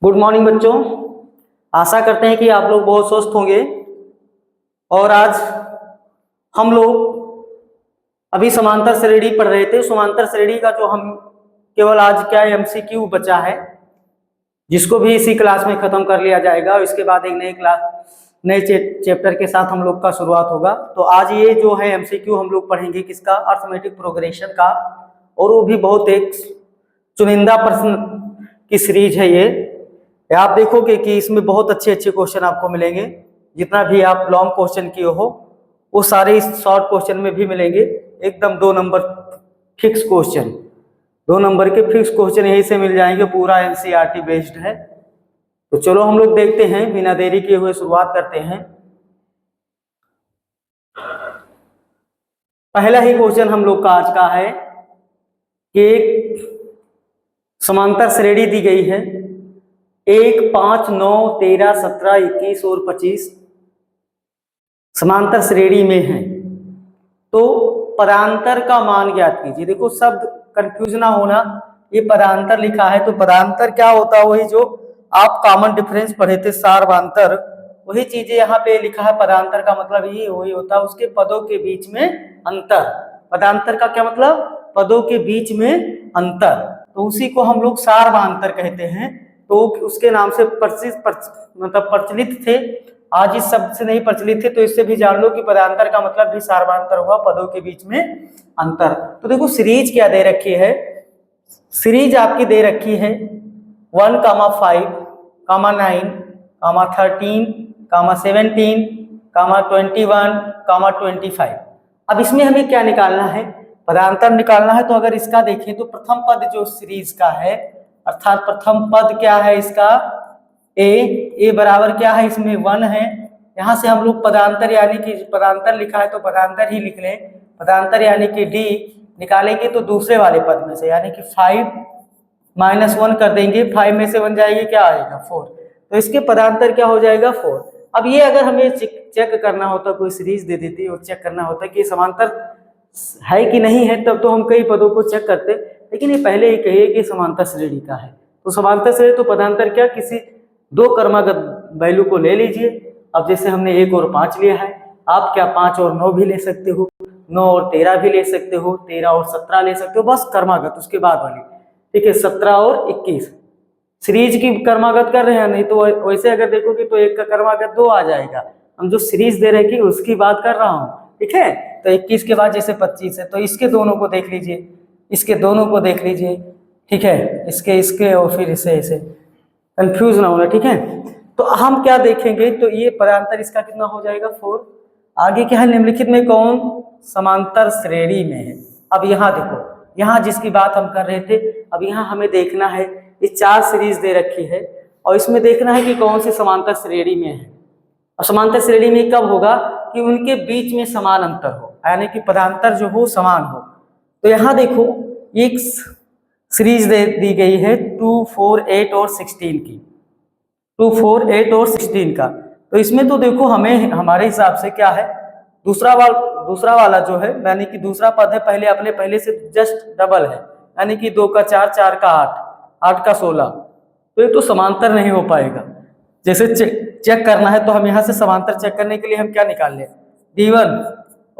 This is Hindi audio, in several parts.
गुड मॉर्निंग बच्चों, आशा करते हैं कि आप लोग बहुत स्वस्थ होंगे। और आज हम लोग अभी समांतर श्रेणी पढ़ रहे थे। समांतर श्रेणी का जो हम केवल आज क्या एमसीक्यू बचा है, जिसको भी इसी क्लास में खत्म कर लिया जाएगा और इसके बाद एक नए चैप्टर के साथ हम लोग का शुरुआत होगा। तो आज ये जो है एमसीक्यू हम लोग पढ़ेंगे किसका, अर्थमेटिक प्रोग्रेशन का, और वो भी बहुत एक चुनिंदा प्रश्न की सीरीज है ये। आप देखोगे कि इसमें बहुत अच्छे अच्छे क्वेश्चन आपको मिलेंगे। जितना भी आप लॉन्ग क्वेश्चन किए हो वो सारे इस शॉर्ट क्वेश्चन में भी मिलेंगे। एकदम 2 नंबर फिक्स क्वेश्चन, 2 नंबर के फिक्स क्वेश्चन यहीं से मिल जाएंगे। पूरा एनसीईआरटी बेस्ड है। तो चलो हम लोग देखते हैं, बिना देरी किए हुए शुरुआत करते हैं। पहला ही क्वेश्चन हम लोग का आज का है कि एक समांतर श्रेणी दी गई है, 1, 5, 9, 13, 17, 21 और 25 समांतर श्रेणी में है। तो पदांतर का मान ज्ञात कीजिए। देखो शब्द कंफ्यूज ना होना, ये पदांतर लिखा है तो पदांतर क्या होता है, वही जो आप कॉमन डिफरेंस पढ़े थे सार्वधातुक, वही चीजें यहाँ पे लिखा है। पदांतर का मतलब ये वही होता है, उसके पदों के बीच में अंतर। पदांतर का क्या मतलब, पदों के बीच में अंतर। तो उसी को हम लोग सार्वधातुक कहते हैं। तो उसके नाम से प्रचलित थे। आज इस शब्द से नहीं प्रचलित थे, तो इससे भी जान लो कि पदांतर का मतलब भी सार्वधातुक हुआ, पदों के बीच में अंतर। तो देखो सीरीज क्या दे रखी है, सीरीज आपकी दे रखी है 1, 5, 9, 13, 17, 21, 25। अब इसमें हमें क्या निकालना है, पदांतर निकालना है। तो अगर इसका देखें तो प्रथम पद जो सीरीज का है, अर्थात प्रथम पद क्या है इसका, ए बराबर क्या है, इसमें 1 है। यहाँ से हम लोग पदांतर यानी कि पदांतर लिखा है तो पदांतर ही लिख लें। पदांतर यानी कि डी निकालेंगे तो दूसरे वाले पद में से, यानी कि 5 - 1 कर देंगे। 5 में से 1 जाएगी, क्या आएगा 4। तो इसके पदांतर क्या हो जाएगा 4। अब ये अगर हमें चेक करना होता, कोई सीरीज दे देती और चेक करना होता कि समांतर है कि नहीं है, तब तो हम कई पदों को चेक करते। लेकिन ये पहले ही कहिए कि समांतर श्रेणी का है। तो समांतर श्रेणी तो पदांतर क्या, किसी 2 क्रमागत वैल्यू को ले लीजिए। अब जैसे हमने 1 और 5 लिया है, आप क्या 5 और 9 भी ले सकते हो, 9 और 13 भी ले सकते हो, 13 और 17 ले सकते हो, बस क्रमागत उसके बाद वाली। ठीक है, 17 और 21 सीरीज की क्रमागत कर रहे हैं। नहीं तो वैसे अगर देखोगे तो एक का क्रमागत 2 आ जाएगा। हम जो सीरीज दे रहे हैं उसकी बात कर रहा हूँ। ठीक है, तो 21 के बाद जैसे 25 है, तो इसके दोनों को देख लीजिए, इसके दोनों को देख लीजिए। ठीक है, इसके और फिर इसे कंफ्यूज ना होना। ठीक है, तो हम क्या देखेंगे, तो ये पदांतर इसका कितना हो जाएगा 4। आगे क्या है, निम्नलिखित में कौन समांतर श्रेणी में है। अब यहाँ देखो, यहाँ जिसकी बात हम कर रहे थे, अब यहाँ हमें देखना है, ये 4 सीरीज दे रखी है और इसमें देखना है कि कौन सी समांतर श्रेणी में है। और समांतर श्रेणी में कब होगा, कि उनके बीच में समान अंतर हो, यानी कि पदांतर जो हो समान हो। तो यहाँ देखो एक सीरीज दी गई है 2, 4, 8 और 16 की, 2, 4, 8 और 16 का। तो इसमें तो देखो हमें हमारे हिसाब से क्या है, दूसरा वाला जो है, यानी कि दूसरा पद है पहले से जस्ट डबल है, यानी कि 2 का 4, 4 का 8, 8 का 16। तो ये तो समांतर नहीं हो पाएगा। जैसे चेक करना है तो हम यहाँ से समांतर चेक करने के लिए हम क्या निकाल लें, D1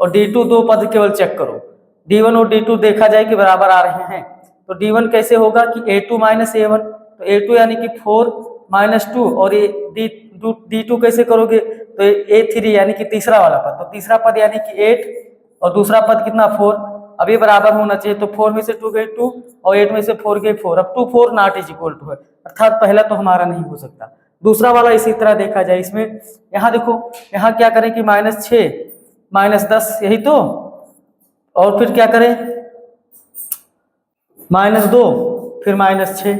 और D2 2 पद केवल चेक करो। D1 और D2 देखा जाए कि बराबर आ रहे हैं। तो D1 कैसे होगा कि A2 - A1, तो A2 यानी कि 4 - 2, और D2 कैसे करोगे, तो A3 यानी कि तीसरा वाला पद, तो तीसरा पद यानी कि 8 और दूसरा पद कितना 4। अब ये बराबर होना चाहिए, तो 4 में से 2 गए 2 और 8 में से 4 गए 4। अब 2, 4 नॉट इज इक्वल टू है, अर्थात पहला तो हमारा नहीं हो सकता। दूसरा वाला इसी तरह देखा जाए, इसमें यहाँ देखो, यहाँ क्या करें कि -6 - 10, यही तो, और फिर क्या करें -2 फिर -6।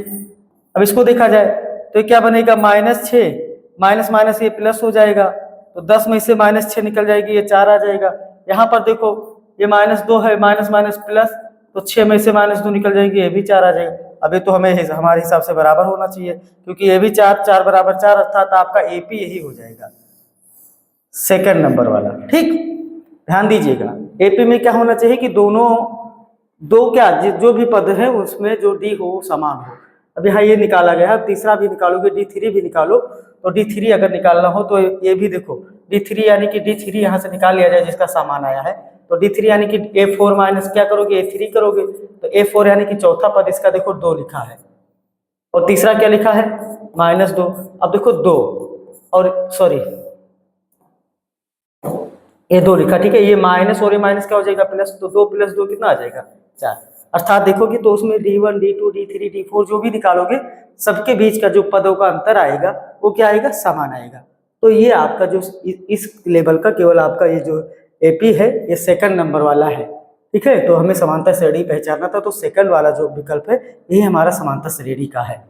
अब इसको देखा जाए तो क्या बनेगा, -6 माइनस ये प्लस हो जाएगा, तो 10 में से -6 निकल जाएगी, ये 4 आ जाएगा। यहाँ पर देखो ये -2 है, माइनस प्लस, तो 6 में से -2 निकल जाएगी, ये भी 4 आ जाएगा। अभी तो हमें हमारे हिसाब से बराबर होना चाहिए, क्योंकि ये भी 4, 4 बराबर 4, अर्थात आपका AP यही हो जाएगा, सेकंड नंबर वाला। ठीक, ध्यान दीजिएगा, AP में क्या होना चाहिए कि दोनों दो क्या जो भी पद है उसमें जो डी हो वो समान हो। अब यहाँ ये निकाला गया, तीसरा भी निकालोगे, D3 भी निकालो, तो D3 अगर निकालना हो तो ये भी देखो D3 यानी कि D3 यहाँ से निकाल लिया जाए जिसका सामान आया है, तो D3 यानी कि A4 माइनस क्या करोगे A3 करोगे, तो A4 यानी कि चौथा पद इसका देखो 2 लिखा है और तीसरा क्या लिखा है -2। अब देखो 2 और सॉरी ये 2 लिखा, ठीक है, ये माइनस और ये माइनस क्या हो जाएगा प्लस, तो 2 + 2 कितना आ जाएगा 4। अर्थात देखोगे तो उसमें D1 D2 D3 D4 जो भी निकालोगे सबके बीच का जो पदों का अंतर आएगा वो क्या आएगा समान आएगा। तो ये आपका जो इस लेवल का केवल आपका ये जो एपी है ये सेकंड नंबर वाला है, ठीक है। तो हमें समांतर श्रेणी पहचानना था, तो सेकंड वाला जो विकल्प है ये हमारा समांतर श्रेणी का है।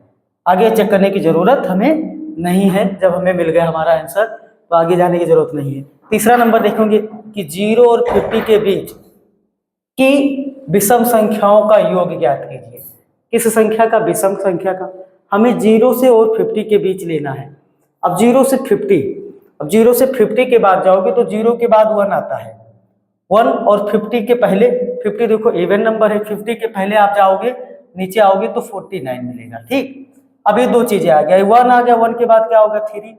आगे चेक करने की जरूरत हमें नहीं है, जब हमें मिल गया हमारा आंसर तो आगे जाने की जरूरत नहीं है। तीसरा नंबर देखेंगे कि 0 और 50 के बीच की विषम संख्याओं का योग ज्ञात कीजिए। किस संख्या का? विषम संख्या का। हमें 0 से और 50 के बीच लेना है। अब 0 से 50, अब 0 से 50 के बाद जाओगे तो 0 के बाद 1 आता है, 1 और 50 के पहले, 50 देखो इवन नंबर है, 50 के पहले आप जाओगे नीचे आओगे तो 49 मिलेगा, ठीक। अब ये दो चीजें आ गया, 1 आ गया, 1 के बाद क्या होगा 3,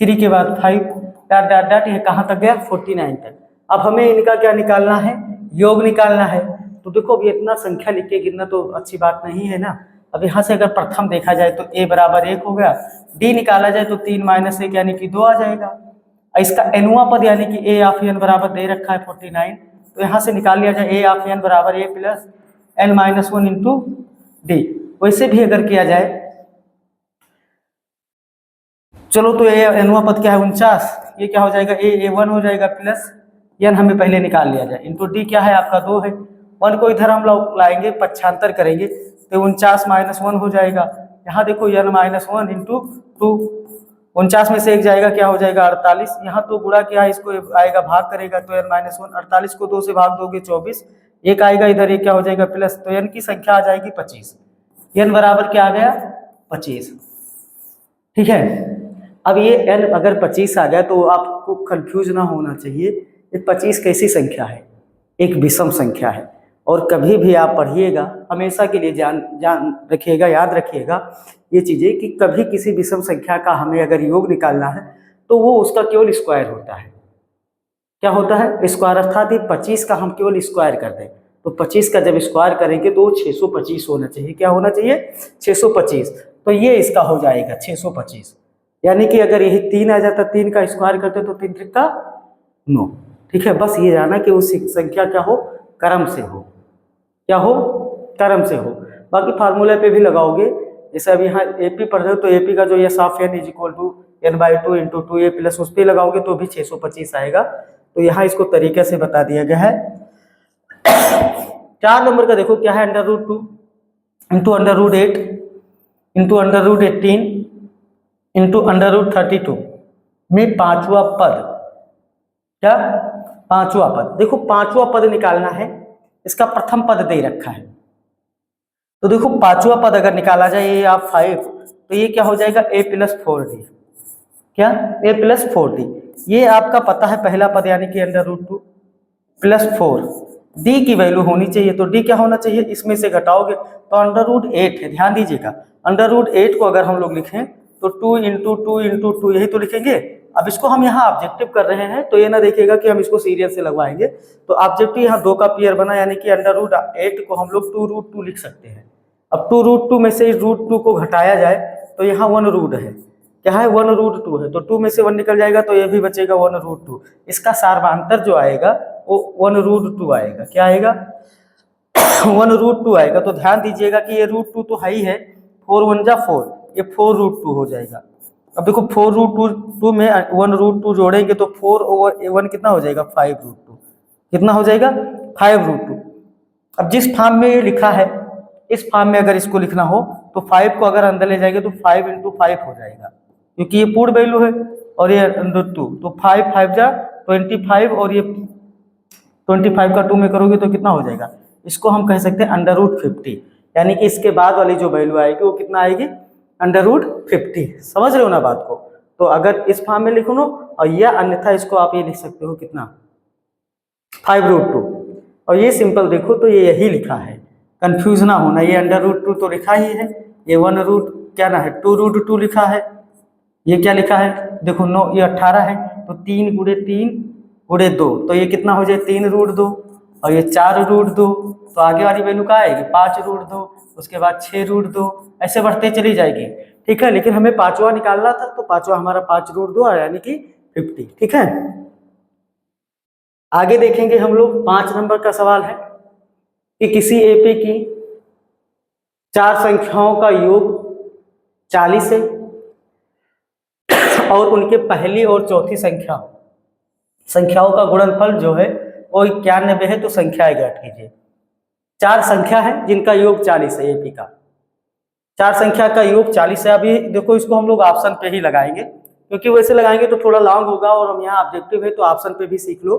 3 के बाद 5 डॉट डॉट डॉट, ये कहाँ तक गया 49 तक। अब हमें इनका क्या निकालना है? योग निकालना है। तो देखो अब इतना संख्या लिख के गिनना तो अच्छी बात नहीं है ना। अब यहाँ से अगर प्रथम देखा जाए तो a बराबर 1 हो गया, d निकाला जाए तो 3 - 1 यानी कि 2 आ जाएगा। इसका एनवा पद यानी कि a ऑफ n बराबर दे रखा है 49, तो यहाँ से निकाल लिया जाए a ऑफ n बराबर a plus n - 1 into D. वैसे भी अगर किया जाए, चलो तो ये एनवा पद क्या है 49, ये क्या हो जाएगा a1 हो जाएगा प्लस n हमें पहले निकाल लिया जाए इंटू डी क्या है आपका 2 है, 1 को इधर हम लोग लाएंगे पक्षांतर करेंगे तो 49 - 1 हो जाएगा। यहाँ देखो n - 1 इंटू 2, 49 में से 1 जाएगा क्या हो जाएगा 48, यहाँ तो गुणा क्या इसको आएगा भाग करेगा तो n - 1, 48 को 2 से भाग दोगे 24, एक आएगा इधर, एक क्या हो जाएगा प्लस, तो n की संख्या आ जाएगी 25, n बराबर क्या आ गया 25, ठीक है। अब ये n अगर 25 आ गया तो आपको कंफ्यूज ना होना चाहिए, ये 25 कैसी संख्या है? एक विषम संख्या है। और कभी भी आप पढ़िएगा हमेशा के लिए जान रखिएगा, याद रखिएगा ये चीजें कि कभी किसी विषम संख्या का हमें अगर योग निकालना है तो वो उसका केवल स्क्वायर होता है। क्या होता है? स्क्वायर। अर्थात ये 25 का हम केवल स्क्वायर कर दें, तो 25 का जब स्क्वायर करेंगे तो 625 होना चाहिए। क्या होना चाहिए? 625। तो ये इसका हो जाएगा 625, यानी कि अगर यही 3 आ जाता, 3 का स्क्वायर करते तो 3 त्रिक का 9, ठीक है। बस ये जाना कि उस संख्या क्या हो, क्रम से हो, क्या हो, क्रम से हो। बाकी फार्मूले पे भी लगाओगे, जैसे अभी यहाँ एपी पढ़ रहे हो तो एपी का जो ये साफ n = n/2 into 2a plus उस पर लगाओगे तो भी 625 आएगा। तो यहाँ इसको तरीके से बता दिया गया है। 4 नंबर का देखो क्या है, √2 इंटू √8 इंटू √18 इंटू √32 में पांचवा पद, क्या पांचवा पद। देखो पांचवा पद निकालना है, इसका प्रथम पद दे रखा है, तो देखो पांचवा पद अगर निकाला जाए ये आप 5, तो ये क्या हो जाएगा a + 4d, क्या a + 4d। ये आपका पता है पहला पद यानी कि √2 + 4, d की वैल्यू होनी चाहिए, तो d क्या होना चाहिए, इसमें से घटाओगे तो √8 है। ध्यान दीजिएगा √8 को अगर हम लोग लिखें तो 2 इंटू 2 इंटू 2 यही तो लिखेंगे। अब इसको हम यहाँ ऑब्जेक्टिव कर रहे हैं तो ये ना देखिएगा कि हम इसको सीरियल से लगवाएंगे, तो ऑब्जेक्टिव यहाँ 2 का पेयर बना, यानी कि √8 को हम लोग 2√2 लिख सकते हैं। अब 2√2 में से √2 को घटाया जाए तो यहाँ 1 है, क्या है 1√2 है, तो 2 में से 1 निकल जाएगा तो ये भी बचेगा 1√2। इसका सार्वधांतर जो आएगा वो 1√2 आएगा, क्या आएगा 1√2 आएगा। तो ध्यान दीजिएगा कि ये √2 तो है ही है, 4 × 1 = 4, ये 4√2 हो जाएगा। अब देखो 4√2 में 1√2 जोड़ेंगे तो 4 ओवर 1 कितना हो जाएगा 5√2, कितना हो जाएगा 5√2। अब जिस फॉर्म में ये लिखा है इस फॉर्म में अगर इसको लिखना हो तो 5 को अगर अंदर ले जाएंगे तो 5 × 5 हो जाएगा, क्योंकि ये पूर्ण वैल्यू है और ये √2, तो 5 × 5 = 25 और ये 25 का 2 में करोगे तो कितना हो जाएगा, इसको हम कह सकते हैं √50, यानी कि इसके बाद वाली जो वैल्यू आएगी वो कितना आएगी √50। समझ रहे हो ना बात को? तो अगर इस फॉर्म में लिखो ना, और या अन्यथा इसको आप ये लिख सकते हो कितना 5√2, और ये सिंपल देखो तो ये यही लिखा है, कंफ्यूज ना होना। ये √2 तो लिखा ही है, ये 1 क्या ना है 2√2 लिखा है। ये क्या लिखा है देखो 9, ये 18 है तो 3 × 3 × 2 तो ये कितना हो जाए 3√2, और ये 4√2 तो आगे वाली वैल्यू क्या आएगी 5√2, उसके बाद 6√2, ऐसे बढ़ते चली जाएगी। ठीक है, लेकिन हमें पांचवा निकालना था तो पांचवा हमारा 5√2 यानी कि 50। ठीक है, आगे देखेंगे हम लोग 5 नंबर का सवाल है कि किसी एपी की 4 संख्याओं का योग 40 है और उनके पहली और चौथी संख्याओं का गुणनफल जो है वो 91 है, तो संख्या ज्ञात कीजिए। 4 संख्या है जिनका योग 40 है, एपी का 4 संख्या का योग 40 है। अभी देखो इसको हम लोग ऑप्शन पे ही लगाएंगे, क्योंकि वैसे लगाएंगे तो थोड़ा लॉन्ग होगा, और हम यहाँ ऑब्जेक्टिव है तो ऑप्शन पे भी सीख लो।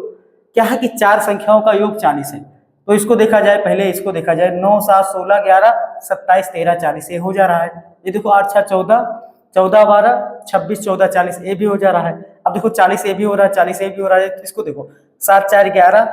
क्या है कि 4 संख्याओं का योग 40 है, तो इसको देखा जाए, पहले इसको देखा जाए 9, 7, 16, 11, 27, 13, 40 ये हो जा रहा है। ये देखो 8, 6, 14, 14, 12, 26, 14, 40 ये भी हो जा रहा है। अब देखो 40 ये भी हो रहा है, 40 ये भी हो रहा है, तो इसको देखो 7, 4, 11,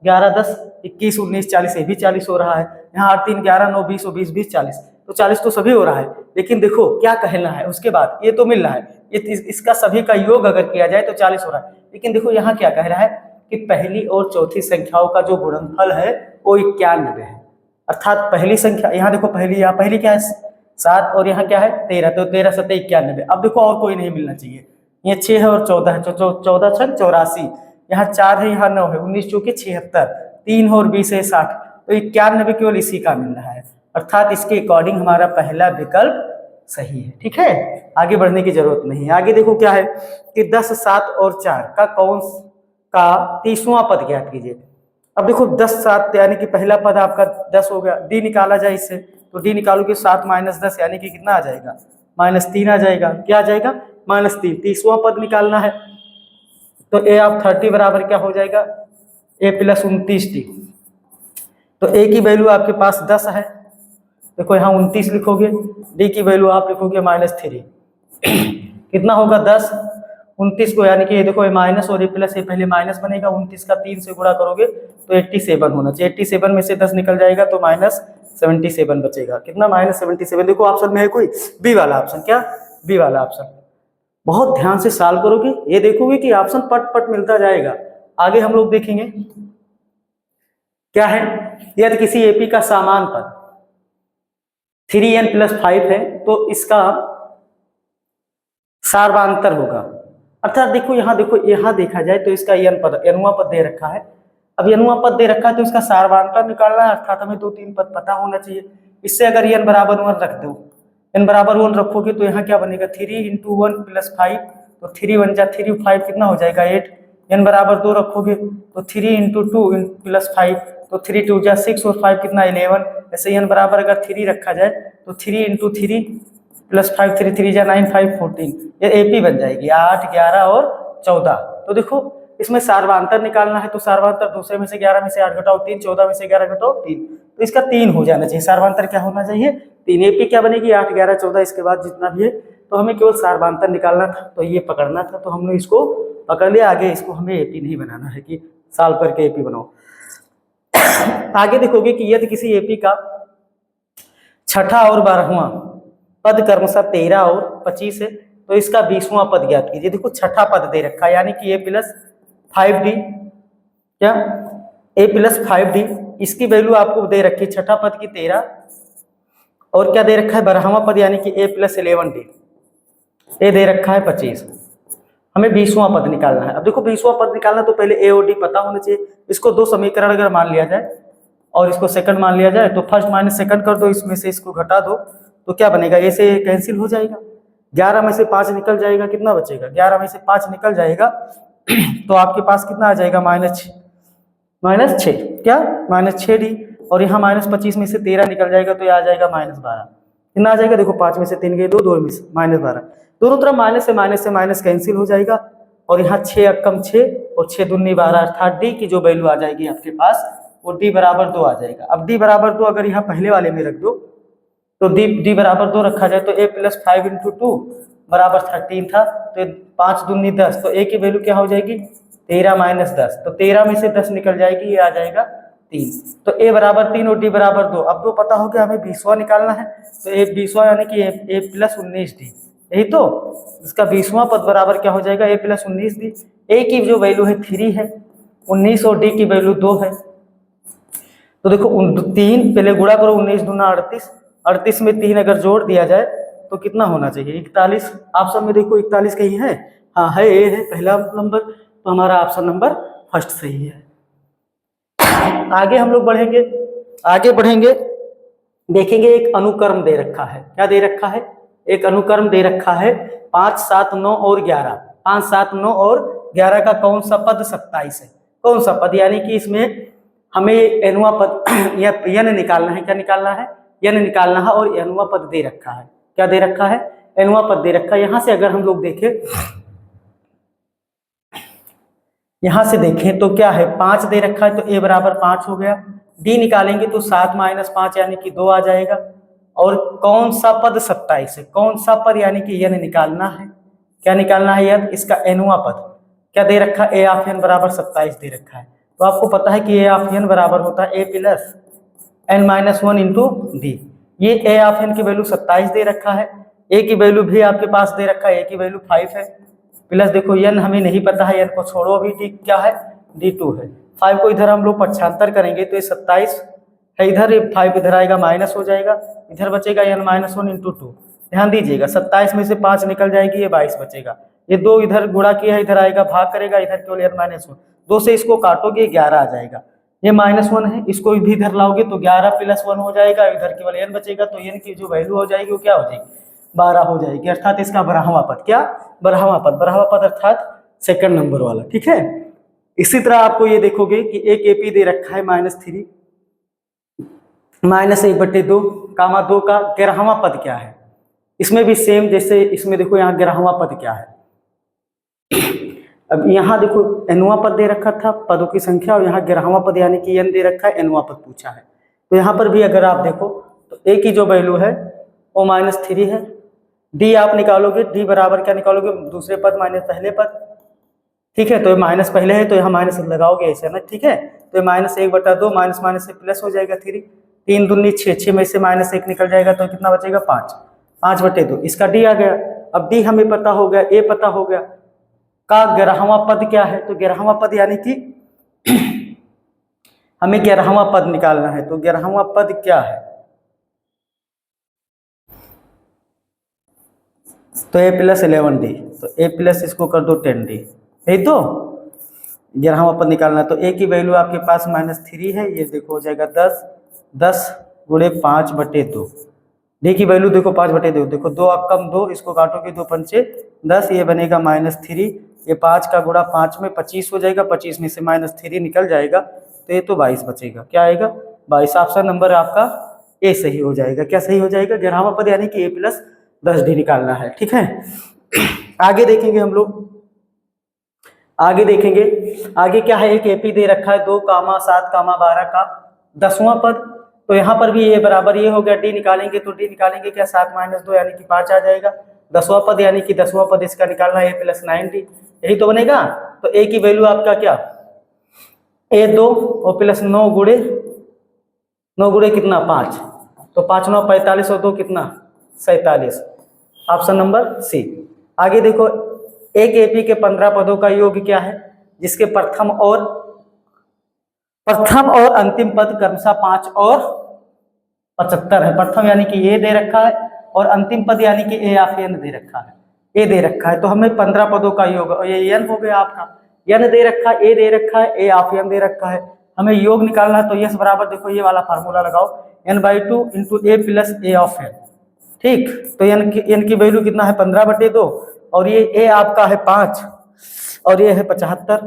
11, 10, 21, 19, 40 ये भी 40 हो रहा है। यहाँ 8, 3, 11, 9, 20, 20, 20, 40 तो 40 तो सभी हो रहा है। लेकिन देखो क्या कहना है उसके बाद, ये तो मिल रहा है, ये इसका सभी का योग अगर किया जाए तो 40 हो रहा है। लेकिन देखो यहाँ क्या कह रहा है कि पहली और चौथी संख्याओं का जो गुणनफल है वो 91 है, अर्थात पहली संख्या, यहाँ देखो यहाँ पहली क्या है 7 और यहाँ क्या है 13, तो 13, 7, 91। अब देखो और कोई नहीं मिलना चाहिए, ये 6 है और 14 है, 14, 6, 84, यहाँ 4 है, यहाँ 9 है, 19 चौके 76, 3 और 20 है 60, तो 91 केवल इसी का मिल रहा है, अर्थात इसके अकॉर्डिंग हमारा पहला विकल्प सही है। ठीक है, आगे बढ़ने की जरूरत नहीं है। आगे देखो क्या है कि 10, 7 और 4 का कौन का 30वां पद ज्ञात कीजिए। अब देखो 10, 7 यानी कि पहला पद आपका 10 हो गया, डी निकाला जाए इससे, तो डी निकालोगे 7 - 10 यानी कि कितना आ जाएगा -3 आ जाएगा। क्या आ जाएगा -3, 30वां पद निकालना है, तो ए ऑफ 30 बराबर क्या हो जाएगा a + 29d। तो a की वैल्यू आपके पास 10 है, देखो यहाँ 29 लिखोगे, d की वैल्यू आप लिखोगे -3 कितना होगा 10, 29 को यानी कि ये देखो ये माइनस और ये प्लस, ये पहले माइनस बनेगा, 29 का 3 से गुणा करोगे तो 87 होना चाहिए, 87 में से 10 निकल जाएगा तो -77 बचेगा। कितना -77, देखो ऑप्शन में है कोई बी वाला ऑप्शन, क्या बी वाला ऑप्शन। बहुत ध्यान से सॉल्व करोगे, ये देखोगे कि ऑप्शन पट पट मिलता जाएगा। आगे हम लोग देखेंगे क्या है, यदि किसी एपी का समान पद 3n + 5 है तो इसका सार्वांतर होगा, अर्थात देखो यहाँ देखा जाए तो इसका n वां पद दे रखा है। अब n वां पद दे रखा है तो इसका सार्वांतर निकालना है, अर्थात हमें 2-3 पद पता होना चाहिए। इससे अगर n = 1 रख दो, n = 1 रखोगे तो यहाँ क्या बनेगा 3 × 1 + 5, तो 3 × 1 = 3, 5 कितना हो जाएगा 8। n = 2 रखोगे तो 3 × 2 + 5, तो 3 × 2 = 6 और 5 कितना 11। ऐसे n बराबर अगर 3 रखा जाए तो 3 × 3 + 5, 3 × 3 = 9, 5 14, ये एपी बन जाएगी 8, 11 और 14। तो देखो इसमें सार्वांतर निकालना है, तो सार्वांतर दूसरे में से 11 में से 8 घटाओ 3, 14 में से 11 घटाओ 3, तो इसका 3 हो जाना चाहिए। सार्वांतर क्या होना चाहिए 3, एपी क्या बनेगी 8, 11, 14, इसके बाद जितना भी है, तो हमें केवल सार्वांतर निकालना था, तो ये पकड़ना था, तो हमने इसको पकड़ लिया। आगे इसको हमें एपी नहीं बनाना है कि सॉल्व करके एपी बनाओ। आगे देखोगे कि यदि किसी एपी का छठा और 12वां पद क्रमशः 13 और 25 है तो इसका 20वां पद ज्ञात कीजिए। देखो छठा पद दे रखा है यानी कि a + 5d, क्या a + 5d, इसकी वैल्यू आपको दे रखी है छठा पद की 13, और क्या दे रखा है 12वां पद यानी कि a + 11d, a दे रखा है 25। हमें 20वां पद निकालना है। अब देखो 20वां पद निकालना तो पहले a और d पता होना चाहिए। इसको दो समीकरण अगर मान लिया जाए और इसको सेकंड मान लिया जाए तो फर्स्ट माइनस सेकंड कर दो, इसमें से इसको घटा दो तो क्या बनेगा, ए से कैंसिल हो जाएगा, 11 में से 5 निकल जाएगा, कितना बचेगा 11 में से 5 निकल जाएगा तो आपके पास कितना आ जाएगा -6, क्या -6d, और यहाँ -25 में से 13 निकल जाएगा तो ये आ जाएगा -12, कितना आ जाएगा देखो 5 में से 3 गए 2, 2 में से -12, दोनों तरफ माइनस से माइनस कैंसिल हो जाएगा, और यहाँ 6 अक्कम 6 और 6 दूनी 12, अर्थात डी की जो वैल्यू आ जाएगी आपके पास वो d = 2 आ जाएगा। अब d = 2 अगर यहाँ पहले वाले में रख दो तो d = 2 रखा जाए तो a + 5 × 2 = 13 था, तो 5 दूनी 10, तो a की वैल्यू क्या हो जाएगी 13 - 10, तो 13 में से 10 निकल जाएगी, ये आ जाएगा 3, तो a बराबर 3 और d बराबर 2। अब तो पता हो कि हमें 20वां निकालना है, तो a 20वां यानी कि a प्लस 19d, यही तो इसका 20वां पद बराबर क्या हो जाएगा, a प्लस 19d। a की जो वैल्यू है 3 है, 19 और d की वैल्यू 2 है। तो देखो 3 पहले गुणा करो, 19 दूना 38, 38 में 3 अगर जोड़ दिया जाए तो कितना होना चाहिए, 41। आप सब में देखो 41 कहीं है, हाँ है, ए है पहला नंबर, तो हमारा ऑप्शन नंबर फर्स्ट सही है। आगे हम लोग बढ़ेंगे, आगे बढ़ेंगे, देखेंगे एक अनुक्रम दे रखा है। क्या दे रखा है, एक अनुक्रम दे रखा है 5, 7, 9 और 11। 5, 7, 9 और 11 का कौन सा पद 27 है, कौन सा पद, यानी कि इसमें हमें एनवा पद यन निकालना है। क्या निकालना है, यन निकालना है, और एनवा पद दे रखा है। क्या दे रखा है, एनवा पद दे रखा है। यहां से अगर हम लोग देखें, यहां से देखें तो क्या है, 5 दे रखा है, तो a बराबर 5 हो गया। d निकालेंगे तो 7 - 5 यानी कि 2 आ जाएगा। और कौन सा पद 27 है, कौन सा पद, यानी कि यन निकालना है। क्या निकालना है, यन, इसका एनवा पद। क्या दे रखा है, a ऑफ n बराबर 27 दे रखा है। तो आपको पता है कि a ऑफ n बराबर होता है a plus n-1 into D. ये a ऑफ n की वैल्यू 27 दे रखा है, a की वैल्यू भी आपके पास दे रखा है, a की वैल्यू 5 है, प्लस देखो n हमें नहीं पता है, n को छोड़ो अभी, d क्या है, d2 है। 5 को इधर हम लोग पक्षांतर करेंगे तो ये 27 है, इधर 5 इधर आएगा, माइनस हो जाएगा, इधर बचेगा n-1 इंटू 2। ध्यान दीजिएगा 27 में से 5 निकल जाएगी, ये 22 बचेगा। ये 2 इधर गुणा किया है, इधर आएगा, भाग करेगा, इधर केवल n-1, 2 से इसको काटोगे 11 आ जाएगा। ये -1 है, इसको भी इधर लाओगे तो 11 + 1 हो जाएगा, इधर केवल n बचेगा, तो n की जो वैल्यू हो जाएगी वो क्या हो जाएगी, 12 हो जाएगी, अर्थात इसका 12वां पद। क्या, 12वां पद, 12वां पद अर्थात सेकंड नंबर वाला, ठीक है। इसी तरह आपको ये देखोगे कि एक AP दे रखा है -3 -1/2, कामा 2 का 11वां पद क्या है। इसमें भी सेम, जैसे इसमें देखो यहाँ 11वां पद क्या है। अब यहाँ देखो nवां पद दे रखा था, पदों की संख्या, और यहाँ 11वां पद यानी कि n दे रखा है, nवां पद पूछा है। तो यहाँ पर भी अगर आप देखो तो a की जो वैल्यू है वो -3 है। d आप निकालोगे, d बराबर क्या निकालोगे, दूसरे पद माइनस पहले पद, ठीक है। तो माइनस पहले है तो यहाँ माइनस लगाओगे ऐसे ना, ठीक है। तो -1/2, माइनस से प्लस हो जाएगा 3, 3 दूनी 6, 6 में से -1 निकल जाएगा, तो कितना बचेगा 5, 5/2, इसका d आ गया। अब d हमें पता हो गया, a पता हो गया, का 11वां पद क्या है। तो 11वां पद यानी कि हमें 11वां पद निकालना है, तो 11वां पद क्या है, तो a + 11d, तो a प्लस इसको कर दो 10d, यही तो 11वां पद निकालना है। तो a की वैल्यू आपके पास -3 है, ये देखो हो जाएगा 10, 10 × 5/2, d की वैल्यू देखो 5/2, देखो 2 कम 2, इसको काटोगे 2 पंचे 10, ये बनेगा -3, ये 5 का गुणा 5 में 25 हो जाएगा, 25 में से -3 निकल जाएगा, तो ये तो 22 बचेगा। क्या आएगा, 22। ऑप्शन नंबर आपका ए सही हो जाएगा। क्या सही हो जाएगा, 11वां पद यानी कि a + 10d निकालना है, ठीक है। आगे देखेंगे हम लोग, आगे देखेंगे, आगे क्या है, एक AP दे रखा है 2, 7, 12 का 10वां पद। तो यहाँ पर भी ये बराबर ये हो गया, d निकालेंगे तो d निकालेंगे क्या, 7 - 2 यानी कि 5 आ जाएगा। 10वां पद यानी कि 10वां पद इसका निकालना है, a + 9d, यही तो बनेगा। तो a की वैल्यू आपका क्या, a2 और प्लस 9 गुणे कितना 5, तो 5 9 45 और 2 कितना 47, ऑप्शन नंबर सी। आगे देखो, एक AP के 15 पदों का योग क्या है, जिसके प्रथम और अंतिम पद क्रमशः 5 और 75 है। प्रथम यानी कि a दे रखा है, और अंतिम पद यानी कि a ऑफ n दे रखा है, a दे रखा है। तो हमें 15 पदों का योग, और ये n हो गया आपका, n दे रखा है, a दे रखा है, a ऑफ n दे रखा है, हमें योग निकालना है। तो यस बराबर देखो ये वाला फार्मूला लगाओ, n/2 × a + a of n, ठीक। तो n की वैल्यू कितना है 15/2, और ये a आपका है 5 और ये है 75,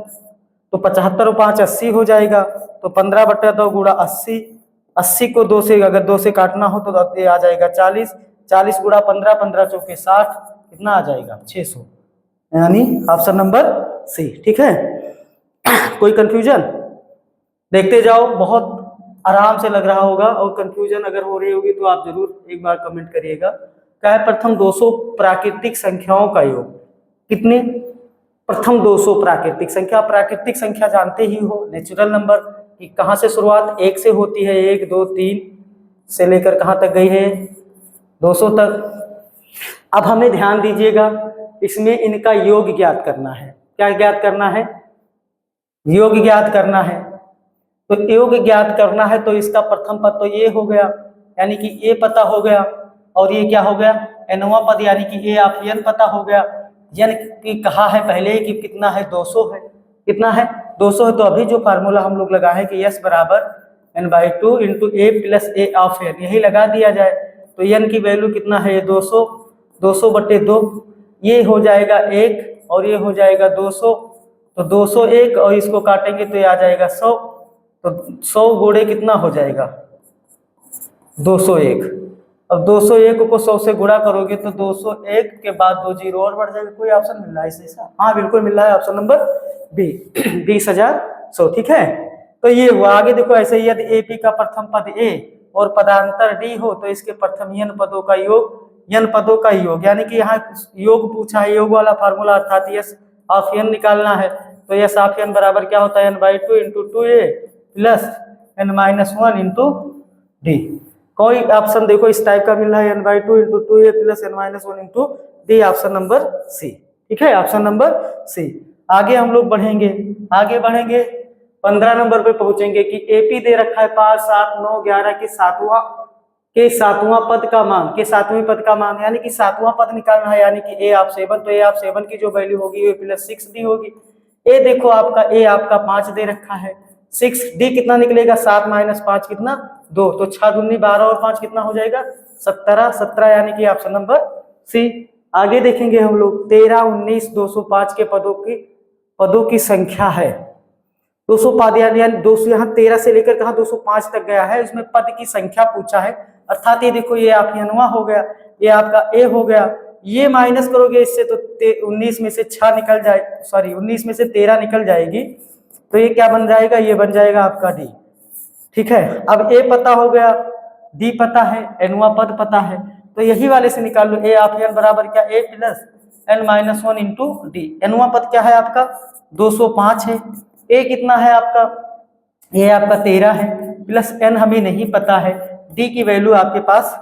तो 75 और 5 80 हो जाएगा। तो 15/2 गुणा 80, 80 को 2 से अगर 2 से काटना हो तो ये आ जाएगा 40, 40 गुणा 15, 15 चौके 60, कितना आ जाएगा 600, यानी ऑप्शन नंबर सी, ठीक है। कोई कंफ्यूजन, देखते जाओ, बहुत आराम से लग रहा होगा, और कंफ्यूजन अगर हो रही होगी तो आप जरूर एक बार कमेंट करिएगा। क्या है, प्रथम 200 प्राकृतिक संख्याओं का योग, कितने, प्रथम 200 प्राकृतिक संख्या। प्राकृतिक संख्या जानते ही हो, नेचुरल नंबर, कि कहाँ से शुरुआत 1 से होती है, 1 2 3 से लेकर कहाँ तक गई है 200 तक। अब हमें ध्यान दीजिएगा, इसमें इनका योग ज्ञात करना है। क्या ज्ञात करना है? योग ज्ञात करना है। तो योग ज्ञात करना है तो इसका प्रथम पद तो ये हो गया, यानी कि ए पता हो गया, और ये क्या हो गया एनवा पद, यानी कि ए ऑफ एन पता हो गया। एन की कहा है पहले ही कि कितना है 200 है, कितना है 200 है। तो अभी जो फार्मूला हम लोग लगाए हैं कि एस बराबर n/2 into A plus A of N, यही लगा दिया जाए। तो एन की वैल्यू कितना है 200, 200/2 ये हो जाएगा 1 और ये हो जाएगा 200, तो 201 और इसको काटेंगे तो ये आ जाएगा 100। तो 100 गुणे कितना हो जाएगा 201। अब 201 को 100 से गुणा करोगे तो 201 के बाद 2 जीरो और बढ़ जाएगा। कोई ऑप्शन मिल रहा है ऐसा? हाँ बिल्कुल मिल रहा है, ऑप्शन नंबर बी 20,100। ठीक है, तो ये हुआ। आगे देखो, ऐसे ही यदि एपी का प्रथम पद ए और पदांतर डी हो तो इसके प्रथम n पदों का योग n पदों का योग, यानी कि यहाँ योग पूछा है, योग वाला फार्मूला अर्थात यस ऑफ n निकालना है। तो यस ऑफ n बराबर क्या होता है n/2 into 2a plus n-1 into D. कोई ऑप्शन देखो इस टाइप का मिल रहा है n/2 into 2a plus n-1 into D, option number C. ठीक है, ऑप्शन नंबर सी। आगे हम लोग बढ़ेंगे, आगे बढ़ेंगे 15 नंबर पे पहुंचेंगे कि एपी दे रखा है 5 7 9 11 के सातवां पद का मान, के सातवें पद का मान, यानी कि सातवां पद निकालना है, यानी कि ए ऑफ 7। तो ए ऑफ 7 की जो वैल्यू होगी वो प्लस 6 डी होगी। ए देखो आपका ए आपका 5 दे रखा है, 6 डी कितना निकलेगा 7 माइनस 5 कितना 2, तो 6 दूनी 12 और 5 कितना हो जाएगा 17, 17 यानी कि ऑप्शन नंबर सी। आगे देखेंगे हम लोग 13 19 205 के पदों की संख्या है। 200 पद यानी 200, यहाँ 13 से लेकर कहाँ 205 तक गया है, इसमें पद की संख्या पूछा है। अर्थात ये देखो ये आप नवा हो गया, ये आपका ए हो गया, ये माइनस करोगे इससे तो 19 में से 6 निकल जाए, सॉरी 19 में से 13 निकल जाएगी, तो ये क्या बन जाएगा, ये बन जाएगा आपका डी। ठीक है, अब ए पता हो गया, डी पता है, एनवा पद पता है, तो यही वाले से निकाल लो। ए ऑफ एन बराबर क्या ए प्लस n-1 इंटू डी। एनवा पद क्या है आपका 205 है, ए कितना है आपका, ये आपका 13 है, प्लस n हमें नहीं पता है, डी की वैल्यू आपके पास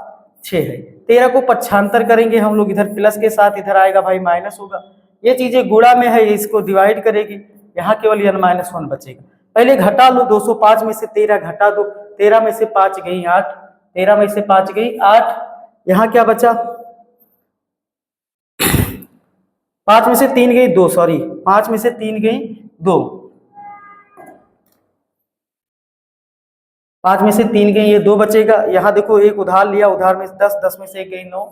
6 है। 13 को पक्षांतर करेंगे हम लोग, इधर प्लस के साथ इधर आएगा भाई माइनस होगा। ये चीजें गुणा में है, इसको डिवाइड करेगी, यहाँ केवल n-1 बचेगा। पहले घटा लो, 205 में से 13 घटा दो, 13 में से 5 गई 8, 13 में से 5 गई 8, यहाँ क्या बचा 5 में से 3 गई 2, सॉरी 5 में से 3 गई 2, 5 में से 3 गई, ये 2 बचेगा। यहाँ देखो एक उधार लिया, उधार में 10, 10 में से 1 गई 9,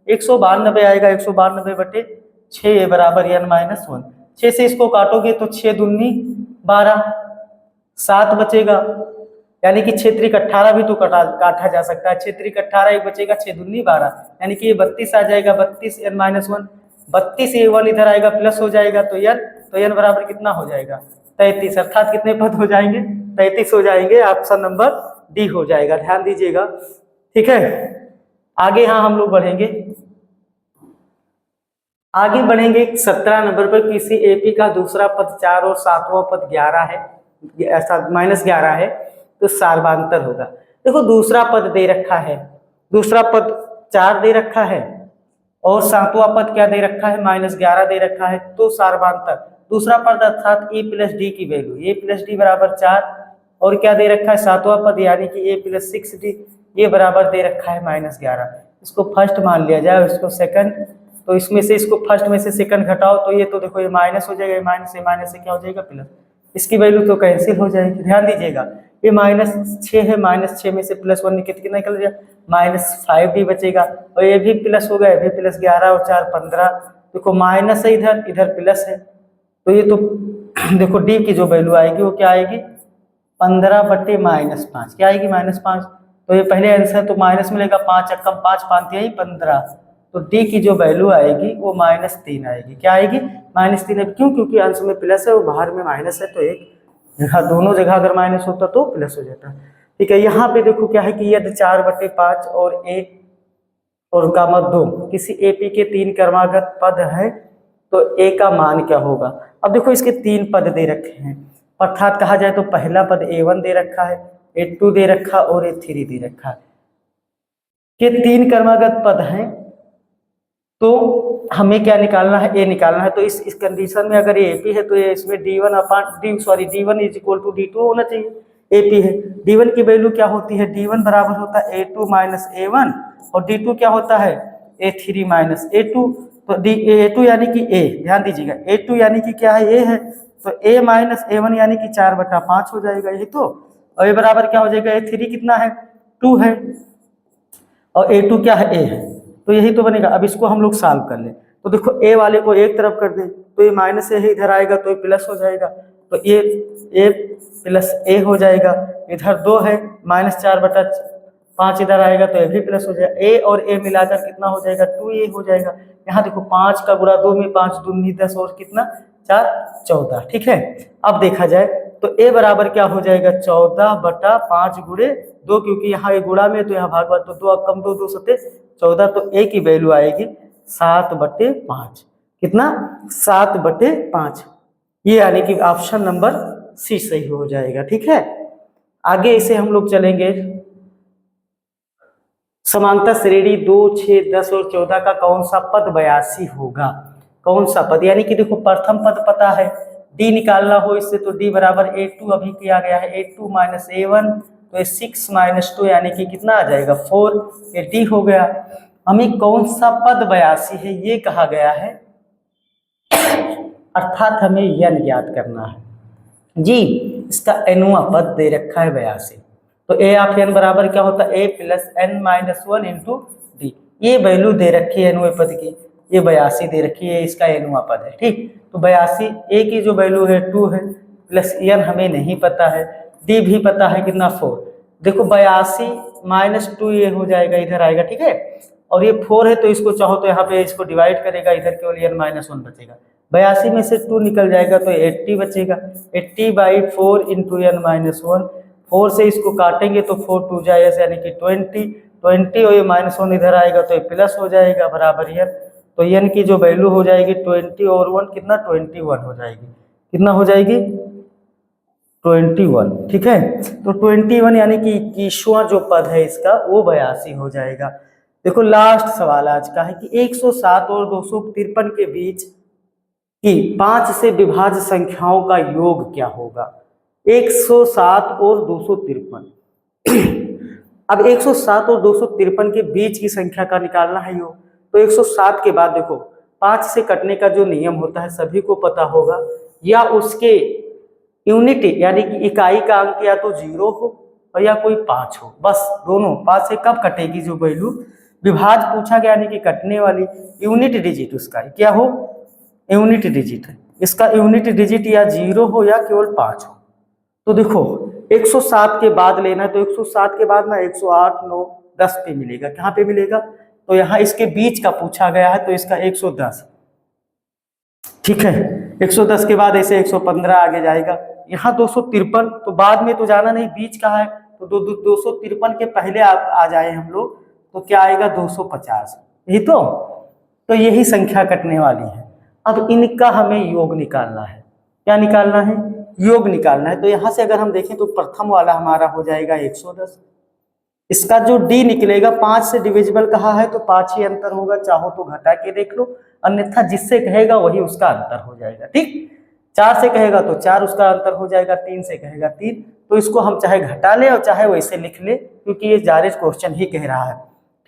192 आएगा, 192/6 बराबर n-1। 6 से इसको काटोगे तो 6 दूनी 12, 7 बचेगा, यानी कि 6 त्रिक 18 भी तो काटा जा सकता है, 6 त्रिक 18 एक बचेगा, 6 दूनी 12, यानी कि ये 32 आ जाएगा, 32 n-1, 32 ये 1 इधर आएगा प्लस हो जाएगा, तो n बराबर कितना हो जाएगा 33, अर्थात कितने पद हो जाएंगे 33 हो जाएंगे, ऑप्शन नंबर डी हो जाएगा, ध्यान दीजिएगा। ठीक है, आगे यहाँ हम लोग बढ़ेंगे, आगे बढ़ेंगे 17 नंबर पर किसी एपी का दूसरा पद 4 और सातवां पद 11 है, ऐसा -11 है, तो सार्वधातर होगा। देखो दूसरा पद दे रखा है, दूसरा पद 4 दे रखा है और सातवां पद क्या दे रखा है -11 दे रखा है, तो सार्वधातर दूसरा पद अर्थात ए प्लस डी की वैल्यू, ए प्लस डी बराबर 4 और क्या दे रखा है सातवां पद यानी कि ए प्लस 6d, ये बराबर दे रखा है -11। इसको फर्स्ट मान लिया जाए, इसको सेकंड, तो इसमें से इसको फर्स्ट में से सेकंड घटाओ तो ये तो देखो ये माइनस हो जाएगा, माइनस से क्या हो जाएगा प्लस, इसकी वैल्यू तो कैंसिल हो जाएगी। ध्यान दीजिएगा ये -6 है, -6 में से +1 कितना निकल जाएगा -5d बचेगा, और ये भी प्लस होगा, ये भी प्लस 11 और 4 15, देखो माइनस है इधर, इधर प्लस है, तो ये तो देखो डी की जो वैल्यू आएगी वो क्या आएगी 15/-5, क्या आएगी -5, तो ये पहले आंसर तो माइनस मिलेगा, 5 × 5 5 यही 15, तो डी की जो वैल्यू आएगी वो -3 आएगी। क्या आएगी -3 है, क्यों, क्योंकि अंश में प्लस है और बाहर में माइनस है, तो एक जगह दोनों जगह अगर माइनस होता तो प्लस हो जाता। ठीक है, यहाँ पे देखो क्या है कि यदि 4/5 और ए और गामा 2 किसी एपी के 3 क्रमागत पद है तो ए का मान क्या होगा। अब देखो इसके 3 पद दे रखे हैं, अर्थात कहा जाए तो पहला पद a1 दे रखा है, a2 दे रखा और a3 दे रखा है। ये 3 क्रमागत पद हैं, तो हमें क्या निकालना है, a निकालना है। तो इस कंडीशन में अगर ये AP है तो ये इसमें d1 is equal to d2 होना चाहिए। AP है, d1 की वैल्यू क्या होती है, d1 बराबर होता है a2 माइनस a1 और d2 क्या होता है a3 माइनस a2। तो a2 यानी कि a, ध्यान दीजिएगा a2 यानी कि क्या है, a है, तो a माइनस a1 यानी कि 4/5 हो जाएगा यही तो। और ये बराबर क्या हो जाएगा, a3 कितना है 2 है और a2 क्या है a है, तो यही तो बनेगा। अब इसको हम लोग सॉल्व कर ले, तो देखो a वाले को एक तरफ कर दें तो ये माइनस a है, इधर आएगा तो ये प्लस हो जाएगा, तो ये a प्लस a हो जाएगा। इधर 2 है, -4/5 इधर आएगा तो ये भी प्लस हो जाएगा। a और a मिलाकर कितना हो जाएगा 2a हो जाएगा। यहाँ देखो 5 का गुणा 2 में 5 दूनी 10 और कितना 4 14, ठीक है। अब देखा जाए तो a बराबर क्या हो जाएगा 14/5 गुणे 2, क्योंकि यहाँ ये गुणा में तो यहाँ भागवा, तो 2 कम 2 2 सत्ते 14, तो a की वैल्यू आएगी 7/5। कितना 7/5, ये यानी कि ऑप्शन नंबर सी सही हो जाएगा, ठीक है। आगे इसे हम लोग चलेंगे, समांतर श्रेणी 2, 6, 10 और 14 का कौन सा पद 82 होगा। कौन सा पद, यानी कि देखो प्रथम पद पता है, d निकालना हो इससे तो d बराबर a2 अभी किया गया है, a2 माइनस a1 तो 6 माइनस 2 यानी कि कितना आ जाएगा 4, ये d हो गया। हमें कौन सा पद 82 है ये कहा गया है, अर्थात हमें n ज्ञात करना है जी। इसका nवां पद दे रखा है 82, तो a ऑफ n बराबर क्या होता है a plus n minus 1 into D. ये वैल्यू दे रखी है nवें पद की, ये 82 दे रखी है, इसका nवां पद है, ठीक। तो 82 a की जो वैल्यू है 2 है, प्लस n हमें नहीं पता है, d भी पता है कितना 4। देखो 82 माइनस 2 ये हो जाएगा, इधर आएगा, ठीक है, और ये 4 है तो इसको चाहो तो यहाँ पे इसको डिवाइड करेगा, इधर केवल n माइनस 1 बचेगा। 82 में से 2 निकल जाएगा तो 80 बचेगा, 80/4 इंटू n माइनस 1। 4 से इसको काटेंगे तो 4 2 जाए यानी कि 20 और ये -1 इधर आएगा तो ये प्लस हो जाएगा बराबर n। तो n की जो वैल्यू हो जाएगी 20 और 1 कितना 21 हो जाएगी, कितना हो जाएगी 21, ठीक है। तो 21 यानी कि 21वां जो पद है इसका वो 82 हो जाएगा। देखो लास्ट सवाल आज का है कि 107 और 253 के बीच की 5 से विभाज्य संख्याओं का योग क्या होगा। 107 और 253 अब 107 और 253 के बीच की संख्या का निकालना है योग। तो 107 के बाद देखो 5 से कटने का जो नियम होता है सभी को पता होगा, या उसके यूनिट यानी कि इकाई का अंक या तो 0 हो और या कोई 5 हो, बस दोनों। 5 से कब कटेगी जो वैल्यू, विभाज्य पूछा गया यानी कि कटने वाली यूनिट डिजिट उसका क्या हो, यूनिट डिजिट है, इसका यूनिट डिजिट या 0 हो या केवल 5 हो। तो देखो 107 के बाद लेना है, तो 107 के बाद ना 108, 9, 10 पे मिलेगा, कहाँ पे मिलेगा, तो यहाँ इसके बीच का पूछा गया है तो इसका 110, ठीक है। 110 के बाद ऐसे 115 आगे जाएगा, यहाँ 253, तो बाद में तो जाना नहीं, बीच का है तो 253 के पहले आ जाए हम लोग तो क्या आएगा 250, यही तो यही संख्या कटने वाली है। अब इनका हमें योग निकालना है, क्या निकालना है, योग निकालना है। तो यहाँ से अगर हम देखें तो प्रथम वाला हमारा हो जाएगा 110, इसका जो d निकलेगा 5 से डिविजिबल कहा है तो 5 ही अंतर होगा, चाहो तो घटा के देख लो, अन्यथा जिससे कहेगा वही उसका अंतर हो जाएगा, ठीक। 4 से कहेगा तो 4 उसका अंतर हो जाएगा, 3 से कहेगा 3, तो इसको हम चाहे घटा ले और चाहे वैसे लिख ले क्योंकि ये डायरेक्ट क्वेश्चन ही कह रहा है,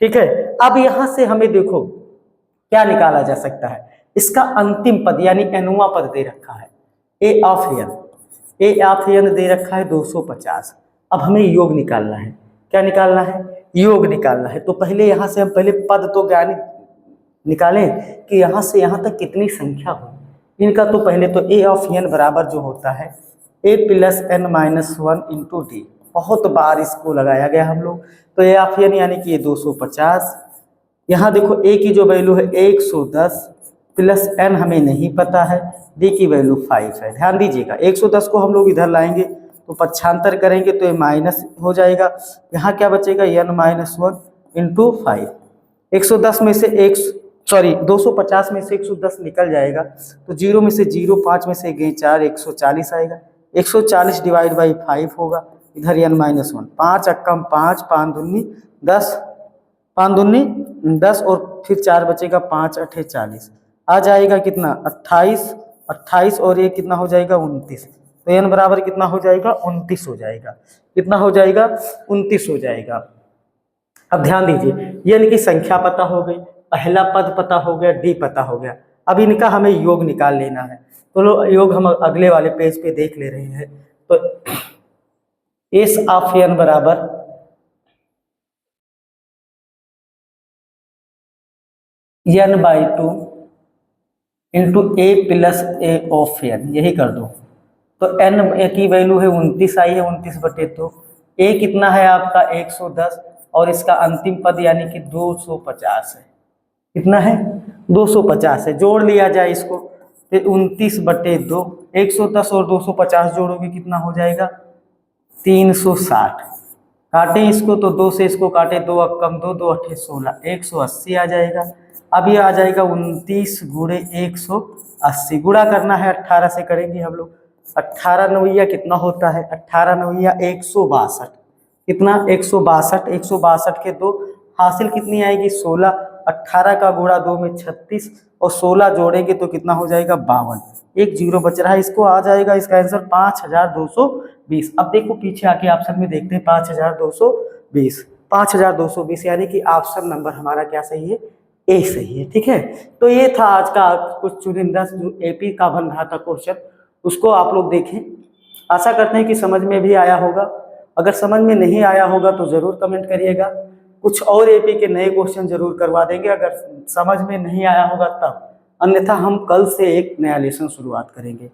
ठीक है। अब यहाँ से हमें देखो क्या निकाला जा सकता है, इसका अंतिम पद यानी nवां पद दे रखा है a ऑफ n दे रखा है 250। अब हमें योग निकालना है, क्या निकालना है, योग निकालना है। तो पहले यहाँ से हम पहले पद तो ज्ञान निकालें कि यहाँ से यहाँ तक कितनी संख्या हो इनका। तो पहले तो a ऑफ n बराबर जो होता है a plus n minus 1 into D, बहुत बार इसको लगाया गया हम लोग। तो a ऑफ n यानी कि ये 250, यहाँ देखो a की जो वैल्यू है 110 प्लस n हमें नहीं पता है, d की वैल्यू 5 है। ध्यान दीजिएगा 110 को हम लोग इधर लाएंगे तो पक्षांतर करेंगे तो ये माइनस हो जाएगा, यहाँ क्या बचेगा n माइनस 1 इंटू 5। 110 में से 250 में से 110 निकल जाएगा तो 0 में से 0, 5 में से गए 4, 140 आएगा। 140 डिवाइड बाई 5 होगा, इधर n-1, 5 अक्कम 5, 5 दूनी 10, 5 दूनी 10 और फिर 4 बचेगा, 5 अठे 40, आ जाएगा कितना 28, 28 और ये कितना हो जाएगा 29, तो n बराबर कितना हो जाएगा 29 हो जाएगा, कितना हो जाएगा 29 हो जाएगा। अब ध्यान दीजिए, ये इनकी संख्या पता हो गई, पहला पद पता हो गया, डी पता हो गया, अब इनका हमें योग निकाल लेना है। तो योग हम अगले वाले पेज पे देख ले रहे हैं। तो एस ऑफ एन बराबर n/2 into A plus A of N, यही कर दो। तो n की वैल्यू है 29 आई है, 29/2, ए कितना है आपका 110 और इसका अंतिम पद यानी कि 250 है, कितना है 250 है, जोड़ लिया जाए इसको, फिर 29/2, 110 और 250 जोड़ोगे कितना हो जाएगा 360, काटें इसको तो 2 से इसको काटे, 2 अक्कम 2, 2 अठे 16, 180 आ जाएगा। अब ये आ जाएगा 29 गुणे 180, गुणा करना है 18 से करेंगे हम लोग, 18 नवैया कितना होता है, 18 नवैया 162, कितना 162, 162 के 2 हासिल कितनी आएगी 16, 18 का गुणा 2 में 36 और 16 जोड़ेंगे तो कितना हो जाएगा 52, एक जीरो बच रहा है, इसको आ जाएगा इसका आंसर 5220। अब देखो पीछे आके ऑप्शन में देखते हैं 5220, 5220 यानी कि ऑप्शन नंबर हमारा क्या सही है, ए सही है। ठीक है, तो ये था आज का कुछ चुनिंदा जो एपी का बन रहा था क्वेश्चन, उसको आप लोग देखें, आशा करते हैं कि समझ में भी आया होगा। अगर समझ में नहीं आया होगा तो जरूर कमेंट करिएगा, कुछ और एपी के नए क्वेश्चन जरूर करवा देंगे अगर समझ में नहीं आया होगा तब, अन्यथा हम कल से एक नया लेसन शुरुआत करेंगे।